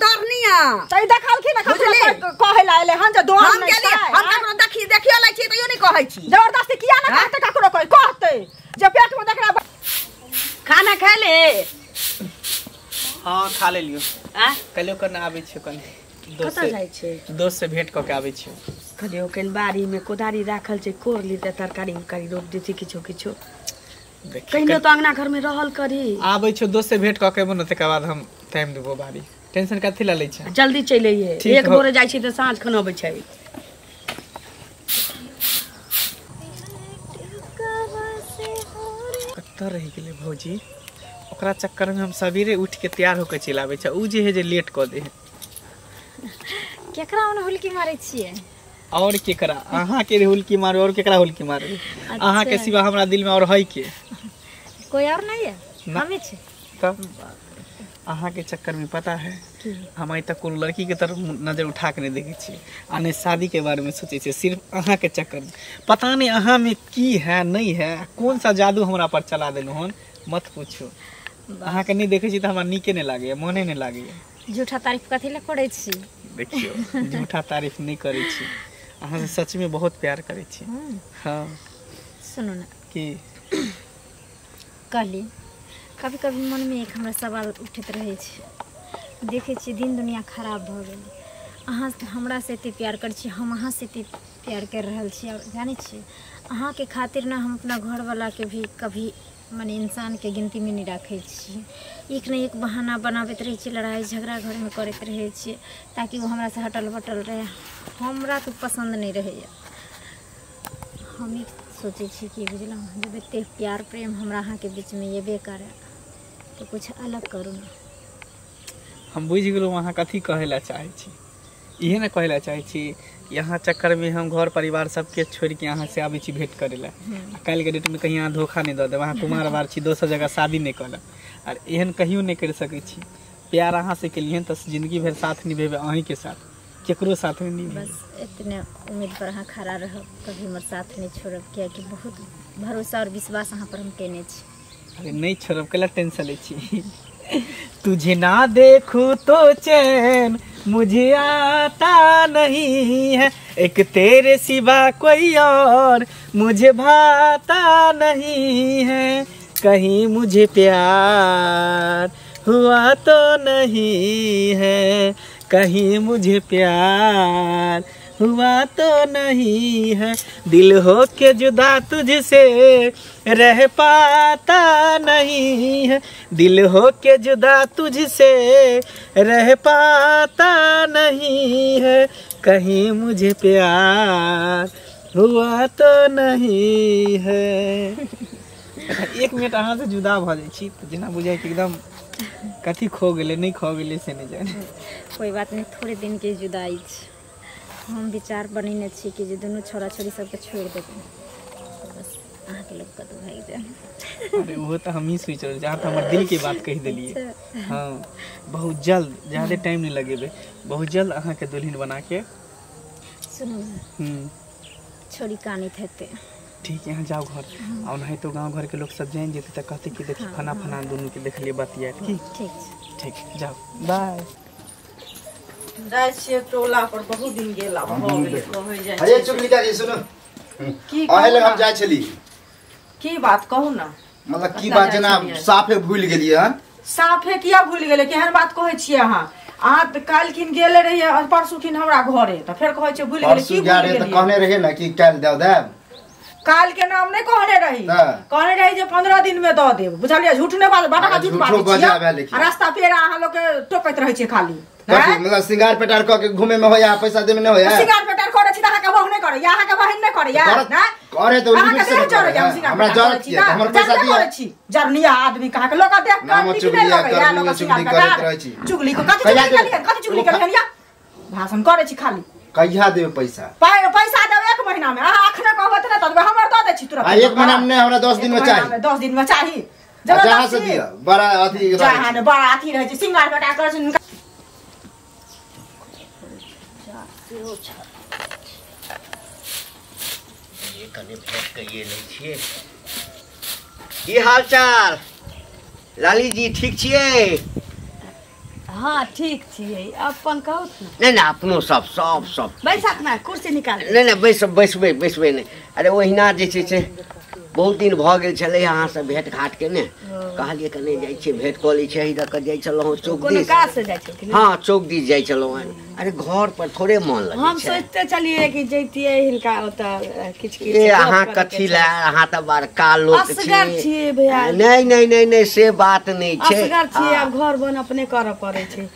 दरनिया तई देखल की ना कहे लाले हन जे दोहन हम गेली हम ककरो देखियो लै छी तइयो नहीं कहै छी जबरदस्ती किया ना कहते ककरो कहते जे पेट में देखला खाना खा ले हां खा ले लियो आ कलियो करना आबै छै कनी कतऽ जाइ छै दोस्त से भेंट क के आबै छै कलियो कन बाड़ी में कोदारी राखल छै कोर ली त तरकारी उकारी रोप देती किछो किछो कहिनो तो अंगना घर में रहल करी आबै छै दोस्त से भेंट क के बनो तकर बाद हम टाइम देबो बाड़ी टेंशन कथि ला लै छै जल्दी चल आइए एक भोरे जाइ छी त साँझ खन अबै छै कत्ता रह गेलै भौजी ओकरा चक्कर में हम सवेरे उठ के तैयार होके चल आबै छै उ जे है जे लेट क दे केकरा ओने हुलकी मारै छियै और केकरा अहाँ के हुलकी मारे और केकरा हुलकी मारे अहाँ के सिवा हमरा दिल में और है के कोई और नहीं है हमें छे तब अहाँ के चक्कर में पता है हम आई तक कोई लड़की के तरफ नजर उठा के नहीं देखे छी आने शादी के बारे में सोचे छे सिर्फ अहाँ के चक्कर में पता नहीं अहाँ में की है नहीं है कौन सा जादू हमरा पर चला देलु हन मत पूछो अहाँ के नहीं देखे छी त हमरा नीके नहीं लागे मने नहीं लागे झूठा तारीफ कथि ले करै छी देखियो झूठा तारीफ नहीं करै छी अहाँ से सच में बहुत प्यार करै छी हां सुनो ना की कहली कभी कभी मन में एक हमरा सवाल उठत रहे छै देखे छी दिन दुनिया खराब भ गेल अहाँ हमरा से एते प्यार कर छी हम अहाँ से एते प्यार कर रहल छी जाने छी अहाँ के खातिर ना हम अपना घर वाला के भी कभी माने इंसान के गिनती में नहीं रखे छी एक न एक बहाना बनाबैत रहे छी लड़ाई झगड़ा घर में करते रहे छी ताकि वो हमरा से हटल बटल रहे हमरा तो पसंद नहीं रहे हम ही सोचे छी कि बुझल जब एते प्यार प्रेम हमरा अहाँ के बीच में ये बेकार है तो कुछ अलग करू ना हम बुझ गेलो अहाँ कथी कहेला चाहे छी इहे ना कहेला चाहे छी यहाँ चक्कर में हम घर परिवार सबके छोड़ के यहाँ से आबे छी भेंट करेला कल के डेट में कहीं यहाँ धोखा नहीं दे दे वहाँ कुमार बार छी दोसर जगह शादी नहीं कल और एहन कहियो नहीं कर सके छी प्यार अहाँ से केलिए तो जिंदगी भर साथ निभेबे अहीं के साथ केकरो साथ में नहीं बस इतने उम्मीद पर अहाँ खड़ा रहब कभी हमर साथ नहीं छोड़ब क्या कि बहुत भरोसा और विश्वास अहाँ पर हम केने छी अरे नहीं छोड़ब कला टेंशन ले छी तुझे ना देखूं तो चैन मुझे आता नहीं है एक तेरे सिवा कोई और मुझे भाता नहीं है कहीं मुझे प्यार हुआ तो नहीं है कहीं मुझे प्यार हुआ तो नहीं है दिल हो के जुदा तुझसे रह पाता नहीं है दिल हो के जुदा तुझसे रह पाता नहीं है कहीं मुझे प्यार हुआ तो नहीं है एक मिनट अहाँ से जुदा भ जाई छी तो जेना बुझाई कि एकदम कथी खो गेले नहीं खो गेले से नहीं जाने कोई बात नहीं थोड़े दिन के जुदाई छै हम विचार बनेने छी कि जे दोनों छोरा छोरी सबके छोड़ देबै बस अहाँ के लोग कतौ भाग जाए अरे वो तो हम ही सोच रहे जहाँ तो हमारे दिल की बात कह दिलिए हाँ बहुत जल्द ज़्यादा टाइम नहीं लगेबे बहुत जल्द अहाँ के दुल्हन बना के सुनो छोरी कानित हेते ठीक है यहाँ जाओ घर और नहीं तो गांव घर के लोग सब जान जेते तो कहते कि देखिए खाना फना दोनों के देख लिए बतिया ठीक जाओ बाय जाय छियै टोला पर बहुत दिन गेला हो जाय अरे चुगलिका जी सुनो की आहे लग हम जाय छली की बात कहू ना मतलब की बात जना साफे भूल गेलिए हन साफे किया भूल गेले केहन बात कहै छियै अहाँ काल किन गेले रहिए परसू किन हमरा घरे त फेर कहै छै भूल गेले की भूल गेले त कहने रहे ना कि काल दे देब काल के नाम नहीं कहने रही जे 15 दिन में द देब बुझलिए झूठ ने बात बाटा झूठ बात रास्ता पेरा अहाँ लोग के टोकैत रहै छै खाली मतलब सिंगार पेटार क के घूमे में होया पैसा दे में न होया सिंगार पेटार करे छी त अहाँ के बहू नहीं करे अहाँ के बहन नहीं करे यार ना करे तो लिमिट से हमरा जरूरत छी हमर पैसा दिया करे छी जरनिया आदमी कहा के लोग देख नाम चुगली या लोग सिंगार करत रहै छी चुगली को कथि चुगली करिया भाषण करे छी खाली कहिया देबे पैसा पैसा देबे 1 महीना में अहाँ अखने कहबत ना त हमर द दे छी तुरंत 1 महीना में हमरा 10 दिन में चाहिए 10 दिन में चाहिए जहां से दिया बड़ा अथी जहां बड़ा अथी रहे छै सिंगार पेटार करे छै ये कने भेट करिए नहीं छिए की हाल चाल लाली जी ठीक छिए हाँ ठीक छियै अपन कहू ना। नहीं नहीं अपनो सब बैसत ना कुर्सी निकाल। नहीं बैसबे नहीं। अरे ओहिना जे छै से बहुत दिन भ गेल छलै अहाँ से भेंट घाट के ने कहलिए कने जाय छी भेंट क लै छी इधर क जाय छलौ चौक दिस। काज से जाय छी। हां चौक दिस जाय छलौ। अरे घर पर थोड़े मन लगे हम सोचते चलिए कि जैतिए हिलका ओता किछ ए अहाँ कथि ला अहाँ त बड़का लोक छी। असगर छी भैया। नहीं से बात नहीं छै। असगर छी अब घर बन अपने कर पड़े छै।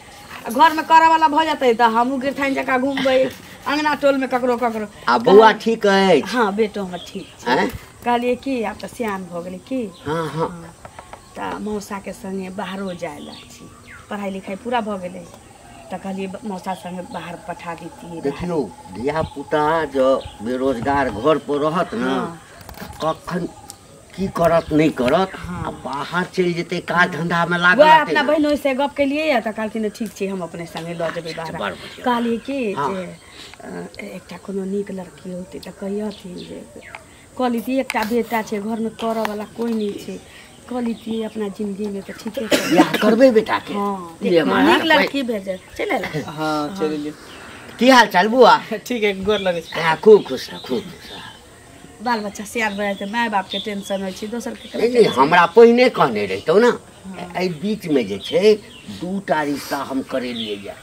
घर में करे वाला भ जाते त हमहु गिरथाइन जका घूमबै अंगना टोल में ककरो आ बुआ ठीक है? हां बेटो हमर ठीक छै। कहलिए कि आब त सियान भ गेलै कि हां त मौसा के संगे बाहरो जाय ला छी। पढ़ाई लिखाई पूरा भ गेलै त कहलिए मौसा संगे बाहर पठा देती। देखियो धिया पुता जो बेरोजगार घर पर रहत ना कखन की करत नहीं करत आ बाहर चल जेते काज धंधा में लागल रहते। अपना बहनों से गप के लिए त कहलखिन ठीक छै हम अपने संगे ल जेबै बाहर। कहलिए कि जे एकटा कोनो नीक लड़की होते त कहियथिन जे कहलिए एकटा बेटा छै घर में करऽ वाला कोई नहीं छै। कहलिए अपना जिंदगी में त ठीके छै बियाह करबे बेटा के। हां नीक लड़की भेजे चले ला। हां चलिए। की हाल चाल बुआ? ठीक है गोर लगे छै। हां खूब खुश रह। बाल बच्चा सियान भए जाते माय बाप के टेंशन होय छै दोसर के। नहीं हमरा पहिने कहने रहितौ ना। ए बीच में जे छै दूटा रिश्ता हम करेलिए जा।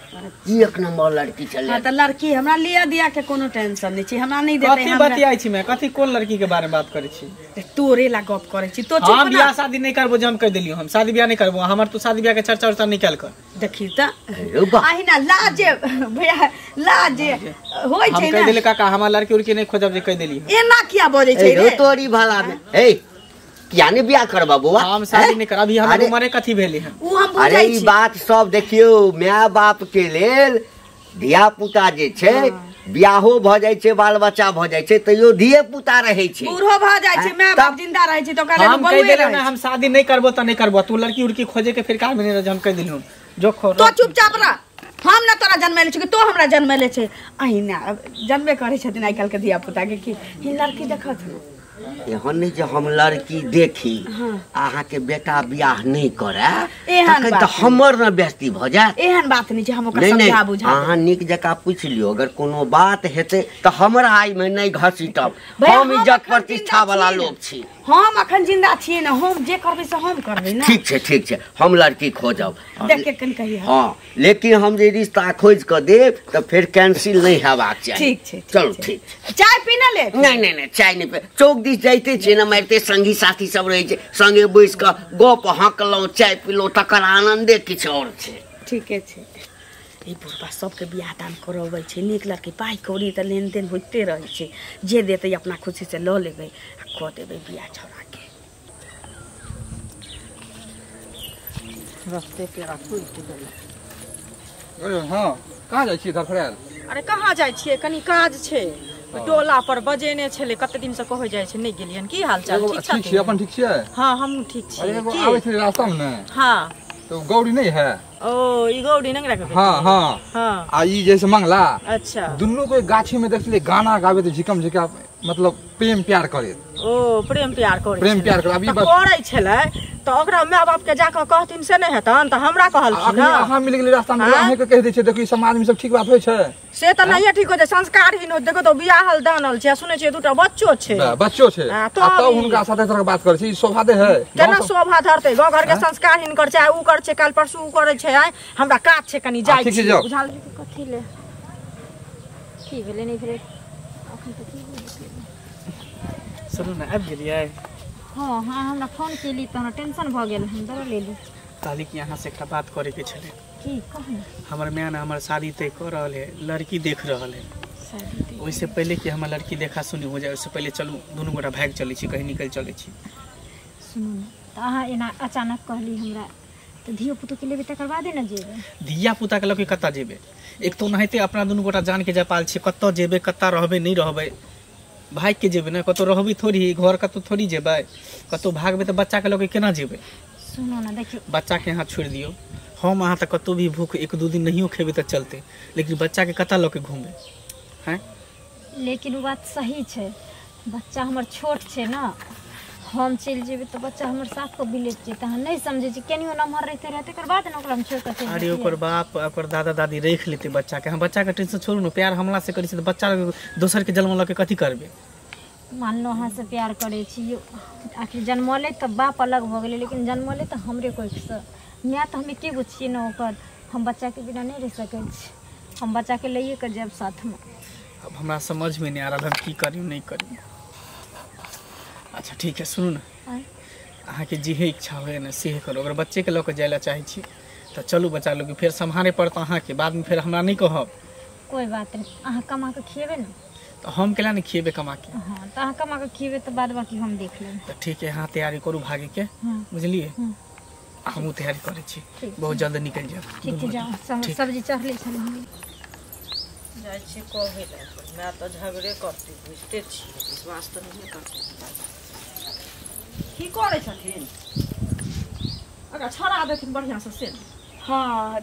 एक नंबर लड़की चले। हां त लड़की हमरा लिया दिया के कोनो टेंशन नहीं छै। हमरा नहीं देते। कथि बतियाई छी मैं कथि कोन लड़की के बारे में बात करे छी? तोरे ला गप करे छी तो हम बियाह शादी नहीं करबो जम कह देलियो हम शादी बियाह नहीं करबो। हमर तो शादी बियाह के चर्चा निकाल कर देखी त आहिना लाज भैया लाज होय छै ना। हम कह देले काका हमरा लड़की उड़की नहीं खोजब जे कह देलियो। एना किया बोले छै रे तोरी भला में ए किया ने बियाह करबा बुआ? हम शादी नहीं कर अभी हमर उम्र कथि भेले है। उ हम बुझै छी। अरे ई बात सब देखियो माय बाप के लेल धिया पुता जे छै बियाहो भ जाय छै बाल बच्चा भ जाय छै तइयो धिये पुता रहे छै। बूढ़ो भ जाय छै माय बाप जिंदा रहे छै तो कहले हम कह देले ना हम शादी नहीं करबो त नहीं करबो। तू लड़की उड़की खोजे के फिर का में नहीं हम कह देलियो जो खो तो चुपचाप रह। हम ना तोरा जन्मले छै तो हमरा जन्मले छै। अहिना जन्मे करे छथिन आइ काल के धिया पुता के कि लड़की देखत एहन नहीं जे हम लड़की देखी अहाँ के बेटा बियाह नहीं करे तखन त हमर न बेइज्जती भ जात। एहन बात नहीं छै हम ओकरा समझा बुझा। अहाँ निक जका पूछ लियो अगर कोनो बात हेते त हमरा आइ में नहीं घसीटब। हम इज्जत प्रतिष्ठा वाला लोग छी। हम अखन जिंदा छिए ना हम जे करबै से हम करबै ना। ठीक छै हम लड़की खोजब देख के कन कहिया। हां लेकिन हम जे रिश्ता खोज के देब त फिर कैंसिल नहीं हेबाक चाहिए। ठीक छै चलो ठीक। चाय पीना ले? नहीं चाय नहीं पे चौक दिस जाइते छै ना मारते संगी साथी सब रहे छै संगे बैस के गप हकलौ चाय पीलो तकर आनंदे किछ और छै। ठीके छै। ई बुढ़बा सबके बियाह दान करबै छै नीक लड़की पाई कौड़ी त लेन देन होते रहे छै जे देते अपना खुशी से ल लेबै आ क देबै बियाह छोड़ा के। रास्ते पे राखू अरे हां कहां जाय छी धरफड़ाल? अरे कहाँ जाय छियै कनी काज छै टोला पर बजेने छले कते दिन से कहै जाय छै नहीं गेलियन। की हाल चाल? ठीक छी अपन ठीक छियै? हां हम ठीक छी। अरे एगो आबै छै रास्ता में ने। हां तो गौरी नहीं है? ओ ई गौरी नंगरा के। हां आ ई जैसे मंगला अच्छा दुन्नु को गाछी में देखले गाना गावे तो झिकम झिका मतलब प्रेम प्यार करे। ओ प्रेम प्यार करे प्रेम प्यार करे अभी बस करे छले तो ओकरा माय बाप के जाके कहथिन से नहीं हेतन त हमरा कहलखिन ना। अहाँ मिल गेलै रास्ता में अहाँ के कह दै छै देखो समाज में सब ठीक बात होय छै से त नहीं ठीक हो छै संस्कारहीन हो देखो तो बियाहल दानल छै सुनै छै दुटा बच्चो छै। बच्चो छै तो हुनका साथे तरह बात करे छै ई शोभा दे है। केना शोभा धरते गांव घर के संस्कारहीन कर छै उ कर छै काल परसू उ करे छै हमरा काज छै कनी जाय छै बुझाल कथि ले की भेले नहीं भेले अखन त की सुनू ना आबि गेलियै। हाँ हाँ हमरा फोन केली त हमरा टेंशन भ गेल हम दवा ले ली। ताली के यहाँ से एक बात करे के छले। की कहू? हमर मैया ने हमर शादी तय कर रहल है लड़की देख रहल है। ओइसे पहले कि हमर लड़की देखा सुनी हो जाए उससे पहले चलू दोनों गोटा भाग चले छी कहीं निकल चले छी। सुनू त अहाँ एना अचानक कहली हमरा त धियो पुतो के लेबे तकर बादे न जेबे। धिया पुता के लके कत्ता जेबे एक तो नहिते अपना दोनों गोटा जान के जापाल छी कत्ता जेबे कत्ता रहबे नहीं रहबे भाग के जेबे ना कतो रहबी थोड़ी घर कतो थोड़ी जेबे कतो भागबे तो बच्चा के लके केना जेबे। सुनो ना देखियो बच्चा के यहाँ छोड़ दियो हम अहाँ तक कतो भी भूख एक दो दिन नहीं खेबे तो चलते लेकिन बच्चा के कत्ता लके घूमे हैं। लेकिन वो बात सही छे बच्चा हमर छोट छे ना हम चल जेबे तो बच्चा हमर साथ को बिलेट जेता हम नहीं समझे छी केनियो नमहर रहते कर बाद न ओकरा हम छोड़ के चल अरे ओकर बाप ओकर दादा दादी रख लेते बच्चा के हम बच्चा के टेंशन छोड़ू न प्यार हमला से करी से बच्चा दोसर के जन्म ल के कथी करबे मान लो अहाँ से प्यार करे छी आखिर जन्मले तो बाप अलग भ गेले लेकिन जन्मले तो हमरे कोई से मैं तो हमें के बुझिए न ओकर हम बच्चा के बिना नहीं रह सकै छी हम बच्चा के लइए के जब साथ में अब हमरा समझ में नहीं आ रहा हम की करी नहीं करी अच्छा ठीक है सुनू ना अहाँ के जे इच्छा होए ना से करो अगर बच्चे के लेके जाइला चाहे छी तो चलू बच्चा लोग फिर संभाले पड़त अहाँ के बाद में फिर हमरा नहीं कहब कोई बात नहीं अहाँ कमा के खिएबे ना तो हम केला नहीं खिएबे कमा के हाँ तो अहाँ कमा के खिएबे तो बाद बाकी हम देख लेब तो ठीक है यहाँ तैयारी करू भागे के बुझलिए हम तैयारी करे छी बहुत जल्द निकल जाब ठीक है जाओ सब्जी चढ़ ले चल हम जाय छी कहै ले मैं तो झगड़े करती बुझते छी विश्वास तो नहीं करते की करे छथिन अगर छड़ा देथिन बढ़िया से हाँ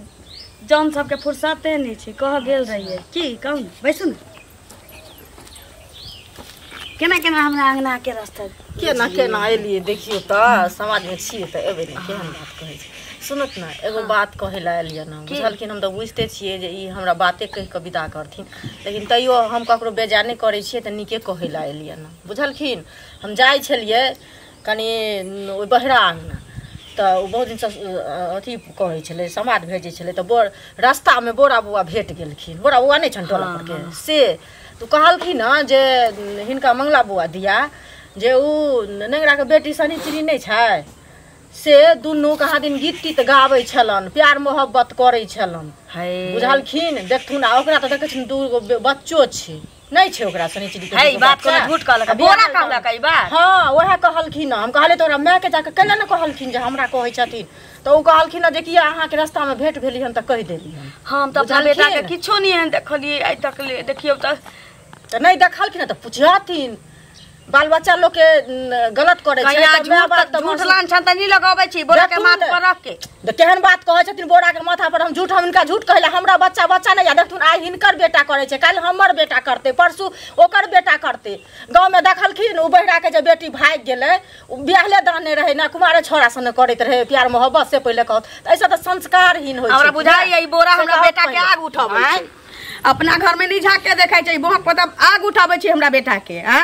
जौन सबके फुर्सते नहीं छै कह गेल रहिए की कहू न बैसू न केना केना हमरा अंगना के रास्ता केना एलिए देखियो तो समाज में छिए तो एबे नहीं केहन बात कहै छै सुनत ना एगो बात कहे ला एलिए ना बुझलखिन हम तो बुझते छिए जे ई हमरा बाते कह के विदा करथिन लेकिन तैयो हम ककरो बेजाने करे छिए त नीके कहे ला एलिए ना बुझलखिन हम जाय छलिए कनी ओइ बहरा अंगना तो बहुत दिन से अथी कहे छले समाज भेजे छले तो रास्ता में बोरा बुआ भेट गेलखिन बोरा बुआ नहीं छन टोला पर के से तो कहलखिन ना जे हिनका मंगला बुआ दिया जे उ नेंगरा के बेटी सनी चिड़ी नहीं छै से दुनू कहाँ दिन गीत तीत गाबै छलन प्यार मोहब्बत करे छलन बुझलखिन देखथुन आ ओकरा तो देखे दू गो बच्चो छै नहीं छै ओकरा सनी चिड़ी के बात कोनो झूठ कहलक बोरा कहलक ई बात हां ओहे कहलखिन हम कहले तोरा माय के जाके केना न कहलखिन जे हमरा कहै छथिन तो उ कहलखिन जे कि अहाँ के रास्ता में भेट भेली हम त कह देली हम त अपना बेटा के किछो नहीं हन देखलिए आइ तक ले देखियो त नहीं देखलखिन त पुछियाथिन बाल बच्चा लोग के गलत करे छै त झूठ लान छन त नहीं लगाबै छी बोरा के माथ पर रख के त केहन बात कहै छथिन बोरा के माथा पर हम झूठ हम इनका झूठ कहला हमरा बच्चा नहीं देखथुन आइ हिनकर बेटा करे छै काल हमर बेटा करते परसू ओकर बेटा करते गांव में देखलखिन उ बहिरा के जे बेटी भाग गेलै उ बियाहले दाने रहे ना कुमारे छोरा सने करैत रहे प्यार मोहब्बत से पहले कहत ऐसा त संस्कारहीन होय छै हमरा बुझाई ई बोरा हमरा बेटा के आग उठाबै छै अपना घर में नहीं झाँक के देखै छै बहुत पता आग उठाबै छै हमरा बेटा के हां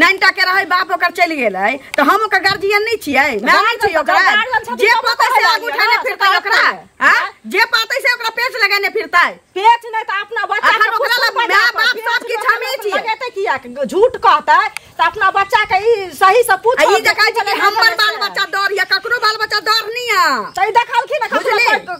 नैनटा के रहे बाप ओकर चल गेलै तो हम ओकर गार्जियन नहीं छियै मैं नहीं छी ओकरा जे पता से आग उठाने फिरता ओकरा हां जे पता से ओकरा पेच लगाने फिरता पेच नहीं तो अपना बच्चा के ओकरा मां बाप सब की छमे छी लगेते किया झूठ कहता तो अपना बच्चा के ई सही से पूछ ई जे कहै छै कि हमर बाल बच्चा डर या ककरो बाल बच्चा डर नहीं आ त देखलखिन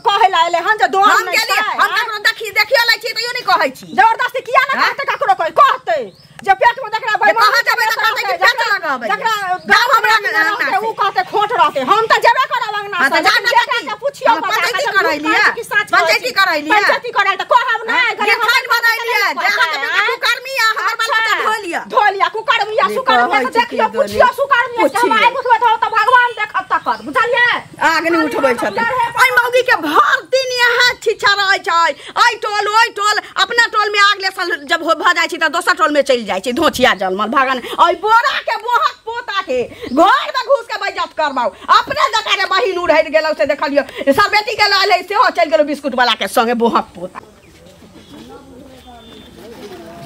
कहै ला एले हन जे डर हम गेली हम ककरो देखियो लै छी तइयो नहीं कहै छी जबरदस्ती किया ना कहते ककरो कोई कहते जे पेट में देखरा भाई कहां जबे त कहते कि पेट लगाबै देखरा गांव हमरा के उ कहते खोट रहते हम त जेबे करब अंगना त जान के पूछियो पंचायती करैलिया पंचायती करैलिया पंचायती करै त कहब ना घरे खान बनैलिया जहां के कुकर्मी आ हमर बाल बच्चा धोलिया कुकर्मी सुकर्मी देखियो पूछियो सुकर्मी हम आइ बुझबै त भगवान देखत तक बुझलिए आग नहीं उठबै छथिन ओइ मौगी के भर दिन यहाँ छिछा रहै छै ओइ टोल अपना टोल में आग ले जब भ जाइ छै त दोसर टोल में चल जाइ छै धोछिया जलमल भागन ओइ बोरा के बोहक पोता के घर में घुस के बेइज्जत करबाऊ अपने जका रे बहिन उड़ैत गेलौ से देखलियो सब बेटी के लाले से हो चल गेलो बिस्कुट वाला के संगे बोहक पोता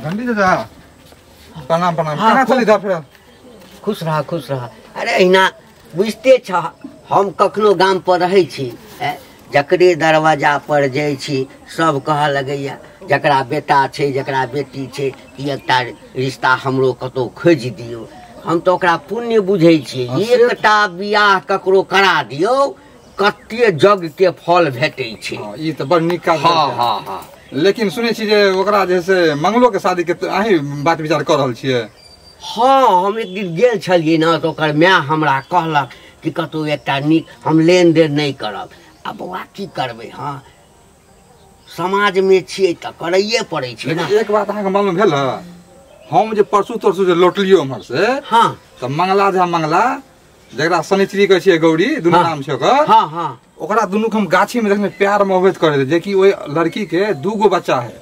घंटी दादा प्रणाम केना चली दा फिर खुश रहा अरे इना बुझते छ हम कखनो गाम पर रहै छी जकरे दरवाजा पर जाइ छी सब कह लगैया जकरा बेटा छै जकरा बेटी छै ई एकटा रिश्ता हमरो कतौ खोज दियो हम तो ओकरा पुण्य बुझै छी एकटा बियाह ककरो करा दियो कते जग के फल भेटै छै ई त बड़ नीक काज हां लेकिन सुनै छी जे ओकरा जे से मंगलो के शादी के अहीं बात विचार कर रहल छियै हाँ हम एक दिन गेल छलिए ना तो ओकर माय हमरा कहलक कि कतौ एकटा नीक हम लेन देन नहीं करब आ बौआ की करबै हाँ समाज में छियै त करैये पड़ै छै ना एक बात अहाँ के मालूम भेल हम जे परसू जे लौटलियो हमर से हाँ त मंगला जकरा शनिचरी कहै छियै गौरी दुनू नाम छै ओकर हाँ ओकरा दुनू के हम गाछी में देखने प्यार मोहब्बत करे थे जे कि ओइ लड़की के 2 गो बच्चा है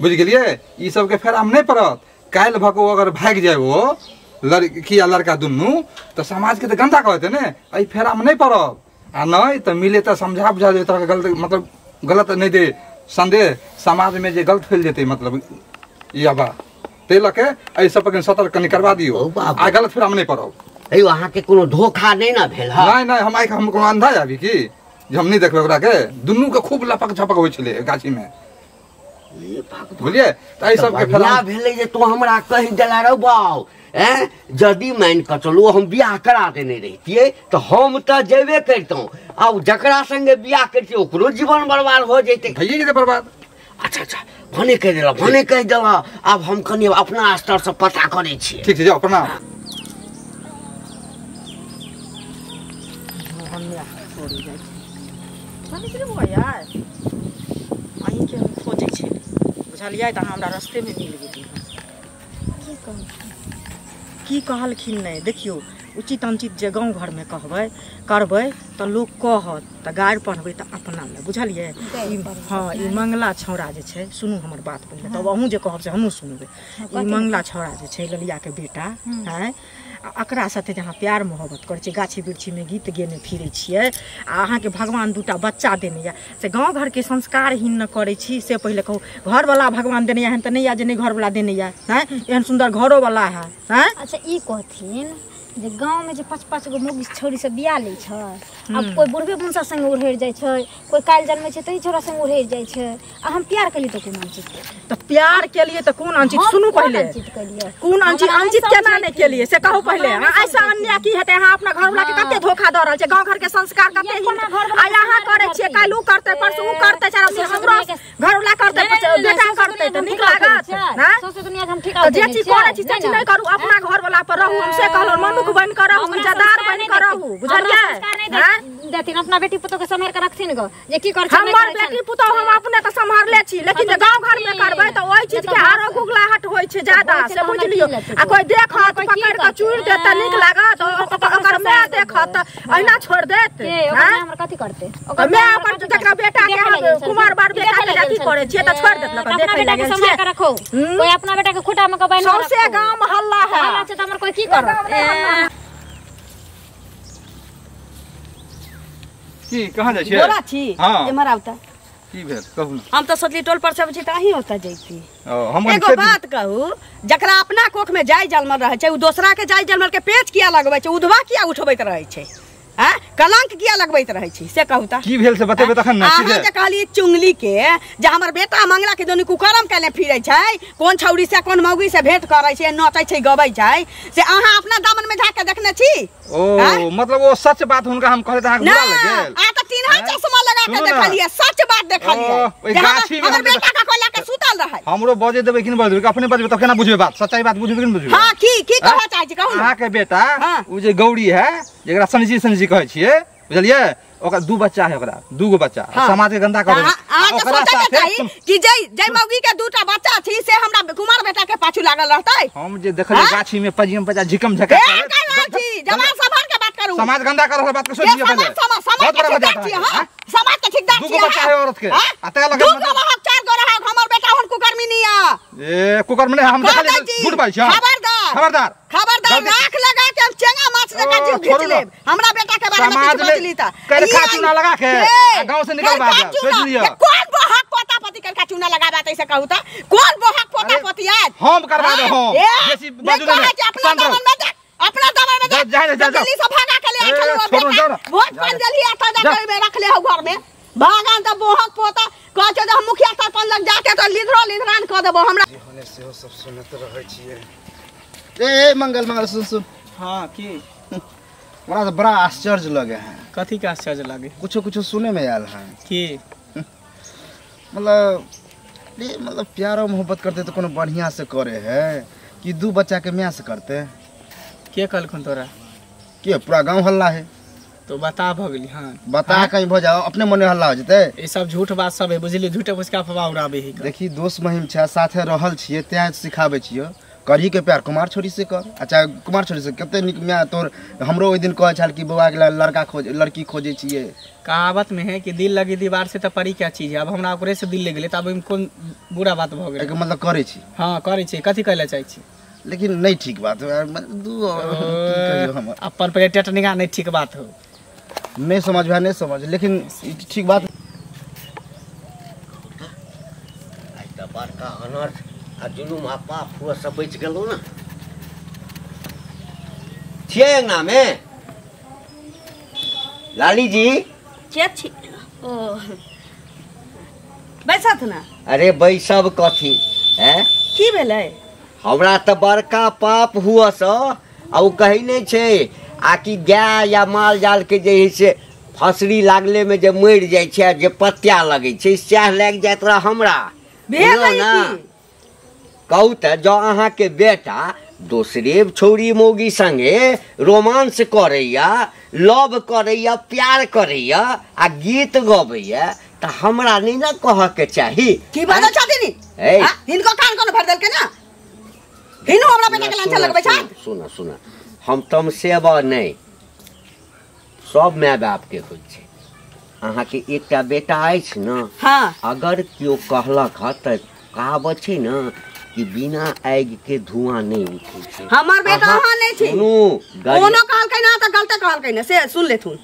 बुझ गेलिए ई सब के फेर हम नहीं पड़त काल भको अगर भाग जाए वो लड़की या लड़का दुनू तो समाज के तो गंदा कहते ने एहि फेरा में नहीं पड़ब आ नहीं तो मिले तो समझा बुझा दे तरह गलत मतलब गलत नहीं दे संदेह समाज में जे गलत फैल जेते मतलब या बा ते लके एहि सब पर सतर्क कनी करवा दियो आ गलत फेरा में नहीं पड़ब अयो अहाँ के कोनो धोखा नहीं ना भेल हा नहीं नहीं हम कोनो अंधा आबी की जे हम नहीं देखबे ओकरा के दुनू के खूब लपक झपक होय छले गाछी में बुझलिए तो एहि सब के फेरा भेलै जे तो हमरा कहि देला रे बाऊ जदि मान के चलू हम बियाह करा देने रहितियै तो हम तो जेबे करतों अब जकरा संगे बियाह करतियै ओकरो जीवन बर्बाद हो जैते भइए जेते बर्बाद अच्छा भने कह देला अब हम कनी अपना स्तर से पता करै छी ठीक छै जाओ प्रणाम बुझलियै तऽ हमरा रस्ते में मिल गेली की कहलखिन नहीं देखियो उचित अनुचित जे गाँव घर में कहबै करबै तो लोग कहत तो गारि पढ़बै तो अपना में बुझलियै हाँ ई मंगला छौड़ा जे छै सुनू हमर बात पहिले तब अहूँ जे कहब से हमहूँ सुनबै ई मंगला छौड़ा जे छै ललिया के बेटा है एकरा साथे जहाँ प्यार मोहब्बत करै छियै गाछी वृक्षी में गीत गेने फिरै छियै आ अहाँके भगवान दूटा बच्चा देने या से गाँव घर के संस्कारहीन न करै छी से पहिले कहू घरवाला भगवान देने या तऽ नहीं या जे नहीं घरवाला देने या हैं एहन सुंदर घरो वाला है हैं अच्छा ई कहथिन जे गाँव में जे 5-5 गो मौगी छौरी से बियाह लै छै अब कोई बुढ़बे मुंसा संग उड़ेर जाइ छै कोई काल जन्मे छै तही छौरा संग उड़ेर जाइ छै आ हम प्यार केली तो कोन अंचित तो प्यार के लिए तो कौन अंचित सुनू पहले कौन अंचित केना नहीं के लिए से कहो पहले ऐसा अन्याय की हेते अहाँ अपना घरवाला के कते धोखा द रहल छै गांव घर के संस्कार कते आ यहाँ करे छियै काल उ करते परसू उ करते चारा से हमरो घरवाला करते बेटा करते तो निक लागत हां सोचे दुनिया हम ठीक जे चीज करे छी से नहीं करू अपना घरवाला पर रहू हम से कहलो मनुख बन कर रहू इज्जतदार बन कर रहू बुझलियै देथिन अपना बेटी पुतो के संभाल के रखथिन गो जे की कर छै हमर बेटी पुतो हम अपने के संभालले छी लेकिन जे गांव घर में करबै त ओइ चीज के आरो गुगलाहट होय छै ज्यादा से बुझ लियो आ कोई देखत पकड़ के चूड़ दे त नीक लागत ओकर माय देखत अहिना छोड़ देत ओकर हमर कथि करते ओकर माय ओकर जकरा बेटा के कुमार बार बेटा के की करे छियै त छोड़ देत लगा देखे बेटा के संभाल के रखो कोई अपना बेटा के खुटा में के बाइन सबसे गांव मोहल्ला है हल्ला छै त हमर कोई की करत की कहां जाय छै बोला छी हां एमहर आवता की भेल कहू हम तो सोचली टोल पर सब छी त अहीं होता जैती हम एगो बात कहू जकरा अपना कोख में जाय जलमल रहे छै उ दूसरा के जाय जलमल के पेच किया लगबै छै उधवा किया उठबैत रहे छै हैं कलंक किया लगबैत रहे छी से कहू त की भेल से बतेबे तखन ना अहाँ जे कहली चुंगली के जे हमर बेटा मंगला के दोनी कुकरम केने फिरै छै कोन छौड़ी से कोन मौगी से भेंट करै छै नचै छै गबै छै से अहाँ अपना दामन में जाके देखने छी ओ मतलब वो सच बात हुनका हम कहले त अहाँ बुरा लगल आ त तीन हाथ चश्मा लगा के देखलिए सच बात देखलिए ओइ गाछी में हमर बेटा का कोला के सुतल रहे हमरो बजे देबै कि नहीं बजे अपने बजबै त केना बुझबे बात सच्चाई बात बुझबे कि नहीं बुझबे हां की कहै चाहै छी कहू अहाँ के बेटा उ जे गौरी है जेकरा संजी कहै छियै बुझलिए ओकर दू बच्चा है ओकरा दूगो बच्चा समाज के गंदा कर ओकरा साथे कि जय मौगी के दूटा बच्चा छी से हमरा कुमार बेटा के पाछू लागल रहतै हम जे देखलिए गाछी में पजियम पजा झिकम झका छी जवान सभर के बात करू समाज गंदा कर रहल बात के सोचिए पहले समाज के ठिकदार छी हां समाज के ठिकदार छी दूगो बच्चा है औरत के अते लगे दूगो बहुत चार गो रहा हमर बेटा हुन कुकर्मी निया ए कुकर्मी नहीं हम देखलिए झूठ बाई छी खबरदार राख लगा के हम चेंगा माछ लगा जीव खींच लेब हमरा बेटा के बारे में कुछ बतली त करखा चूना लगा के गांव से निकल भाग सोच लियो कौन बोहक पोता पति करखा चूना लगा बात ऐसे कहू त कौन बोहक पोता पति आज हम करवा दे हम जैसी बाजू में अपना दमन में जा दिल्ली से भागा के ले चलो बहुत पंजली आता जा में रख ले हो घर में भागन त बोहक पोता कह छ हम मुखिया सरपंच लग जाके तो लिधरान क देबो हमरा होने से हो सब सुनत रहै छियै ए मंगल सुन हां की बड़ा तो बड़ा आश्चर्य लगे है कथी का आश्चर्य लगे कुछ सुने में आयल है की मतलब प्यार और मोहब्बत करते तो कोनो बढ़िया से करे है कि दू बच्चा के म्याह से करते के कहलखुन तोरा के पूरा गांव हल्ला है तो बता भगली हां बता कहीं भ जाओ अपने मने हल्ला हो जते ये सब झूठ बात सब है बुझली झूठे पुछ के अफवाह उड़ाबे ही देखी दोस्त महिम छ साथे रहल छिए त्या सिखाबे छिए करी के प्यार कुमार छोरी से कर अच्छा कुमार छोरी से कते निक म्याह तोर हमरो ओइ दिन कहै छल कि बौआ के लड़की खोजे छिए कहावत में है कि दिल लगी दीवार से तो परी क्या चीज है अब हमरा ओकरे से दिल ले गेले तब कौन बुरा बात भ गेले मतलब करे छी हां करे छी कथि कहले चाहि छी लेकिन नहीं ठीक बात है हम अपन पे टेटनिका नहीं ठीक बात हो। नहीं समझ भाई नहीं समझ, लेकिन ठीक बात बड़का अनर्थ आ जुलूम आ पाप हुआ सब बच गेलो ना। छियै अंगना में लाली जी? के छी? ओ बैसत ना। अरे बैसब कथी है? की भेलै? हमरा तो बड़का पाप हुआ स आ उ कही नहीं छे आ कि गाय या माल जाल के जे है से फसरी लागले में जे मर जाय छे, जे पत्या लगे छे, सएह लाग जात रहा हमरा। कहू तो जो अहाँ के बेटा दोसरे छौरी मौगी संगे रोमांस करैया, लव करैया, प्यार करैया आ गीत गबैया तो हमरा नहीं ना कह के चाही। की बात चाहती नी? हिनको कान कोन भर देल के ना? हिनो हमरा बेटा के लांछन लगबै छै। सुना सुना, हम तम सेवा नहीं, सब माय बाप के होय छै। अहाँ के एकटा बेटा अछि न? हाँ। अगर क्यों कहलक ह त कहावत छै न कि बिना आग के धुआं नहीं उठे छै। हमर बेटा अहाँ नहीं छी। कोनो कहलकै ना त गलत कहलकै ना, से सुन लेथुन।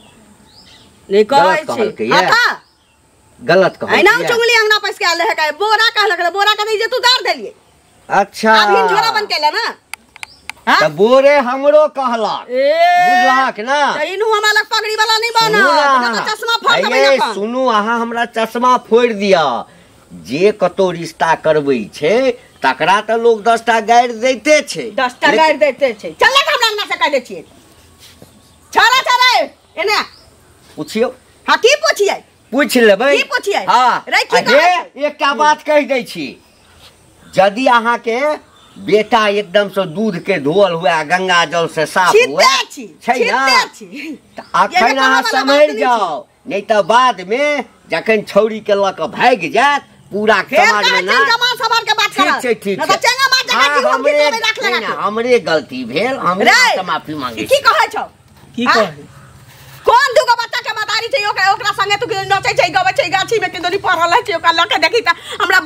नहीं कहै छी। हां गलत कहलकै। एना चुंगली अंगना पैस के आले है का बोरा कहलक, बोरा के दे जे तू दार देलिए। अच्छा अभी झोरा बन के ले ना। त बोरे हमरो कहलक, बुझलक ना? त इनु हमरा लग पगड़ी वाला नहीं बना, त चश्मा फोड़ देबै अपन। सुनू, अहाँ हमरा चश्मा फोड़ दिया। जे कतो रिश्ता करबै छै तकरा त लोग 10टा गारि दैते छै। 10टा गारि दैते छै। चल के हमरा अंगना से कह दे छियै। छोरा छोरा एने पूछियो। हां की पूछियै? पूछ लेबै। की पूछियै? हां एकटा बात कह दै छी, यदि अहाँ के बेटा एकदम से दूध के धोल हुआ, गंगा जल से साफ हुआ छै ना, अखन अहाँ समझ जाओ, नहीं तो बाद में जखन छौरी के लक भाग जात पूरा समाज में ना। ठीक छै हमरे गलती भेल, हम माफी मांगे। की कहै छौ? की कहै? कोन दुगो बच्चा के मतारी छै ओकरा संगे तू नचै छै, गबै छै, गाछी में किंदोनी पढ़ल छै, ओकरा लके देखी त हमरा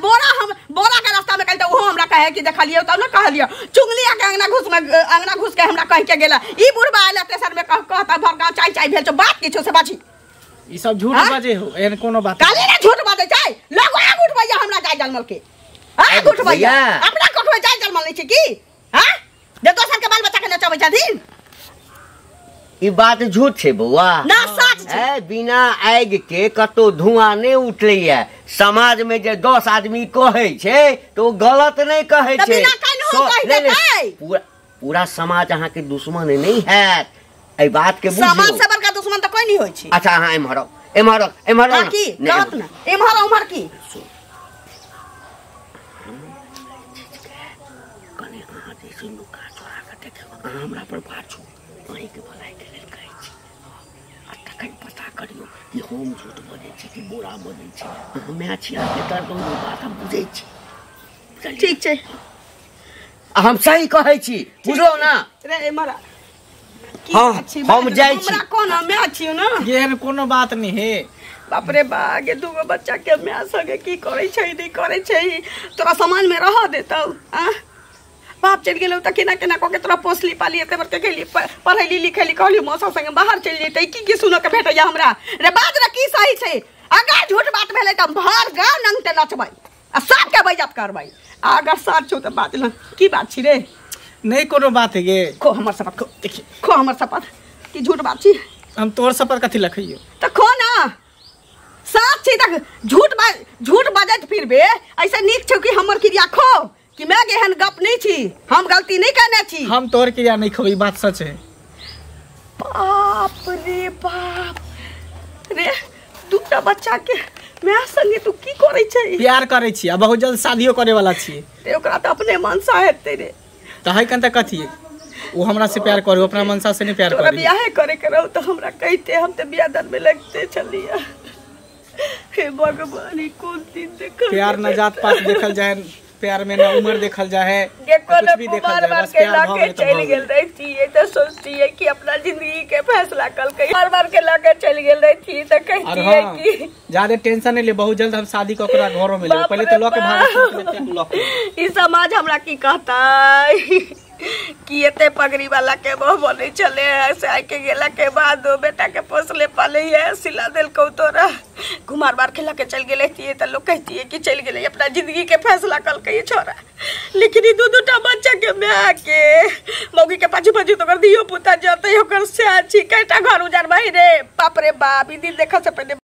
बोरा के रास्ता में कहलता ओहो हमरा कहे कि देखलियो तब न कहलियो। चुंगलिया के अंगना घुस के हमरा कह के गेला ई बुढ़बा आइला तेसर में कहता भरगा चाय चाय भेल छ। बात किछो से बाछी ई सब झूठ बाजे हो, एहन कोनो बात काली ने झूठ बाजे छै। लोग आग उठबैया हमरा जाय जलमल के, आग उठबैया अपना कोठवे जाय जलमल नै छै की? हां जे दोसर के बाल बच्चा के नचबै छथिन। ई बात झूठ छै बौआ ना, सच छै। बिना आग के कतो धुआं नहीं उठलैया। समाज में जे 10 आदमी कहे छै तो गलत नहीं कहे छै। पूरा समाज अहाँ के दुश्मन नहीं है, ए बात के बुझियो। समाज से बड़का दुश्मन तो कोई नहीं होय छै। अच्छा हां एम्हरो एम्हरो एम्हरो की कहत ना एम्हरो उम्हर की कने अहाँ जैसे लुका चोरा के देखो हमरा पर बाछू वही के भलाई के लेल कहै छी। आ तखन पता करियो कि हम झूठ बोलै छी कि बोरा बोलै छी। हमे छी के तर कोनो बात हम बुझै छी। ठीक छै, हम सही कहै छी, बुझलो ना? रे एमरा हां हम जाय छी। हमरा कोन हमे छियो ना, एहन कोनो बात नहीं है। बाप रे बा के दुगो बच्चा के मैं संगे की करे छै नहीं करे छै, तोरा समाज में रह देतौ। आ बाप चल गेलो त केना केना क के तोरा पोसली पाली एते बरके गेली, पढ़ैली लिखैली, कहली मौसा संगे बाहर चल जेतै की सुनो के भेटैया हमरा। रे बात रे की सही छै? अगर झूठ बात भेलै त भर गांव नंगते नचबै आ सबके बेइज्जत करबै। अगर सच छौ त बात न की बात छी रे? नहीं कोनो बात है गे। खो हमर शपथ, खो देखी खो हमर शपथ की झूठ बात छी। हम तोर शपथ कथी लखइयो? त खो ना, सच छी त झूठ बाजत फिरबे ऐसे नीक छौ कि हमर क्रिया खो कि मैं एहन गप नहीं छी, हम गलती नहीं करने छी। हम तोर क्रिया नहीं खोई, बात सच है। बाप रे बाप रे, दूटा बच्चा के मैं संगे तू की करे छै? प्यार करे छी, अब बहुत जल्द शादियो करे वाला छी। ते ओकरा त अपने मनसा हेतै रे। त है कन त कथी है? वो हमरा से प्यार करू, अपना मनसा से नहीं प्यार तोरा करी। बियाह करे करौ त हमरा कहते, हम त बियाह दर में लगते चलिया। हे भगवान ई कोन दिन देख प्यार न जात पात देखल जाए, प्यार में ना उम्र देखल जाए ये कुछ कोनो भी देखल कुमार जाए, मार बस के प्यार लाके भाव चल गेल रही थी ये तो सोचती है कि अपना जिंदगी के फैसला कल के मार के लाके चल गेल रही थी तो कहती और है हाँ कि ज्यादा टेंशन नहीं ले, बहुत जल्द हम शादी कर ओकरा घरों में ले, बाप पहले रे तो लॉके बाप। भाग ई समाज हमरा की कहता कि एते पगड़ी वाला के बहु बने चले ऐसे आके के गेला के बाद दो बेटा के पोसले पाले है सिला दिल को तोरा कुमार बार खेला के चल गेले थी त लोग कहती है कि चल गेले अपना जिंदगी के फैसला कल के ये छोरा, लेकिन ई दू-दूटा बच्चा के म्या के मौगी के पाछू पाछू तो कर दियो पुता जते ओकर से अच्छी कटा घर उजार भाई रे बाप रे बाप ई दिन देखा से पहले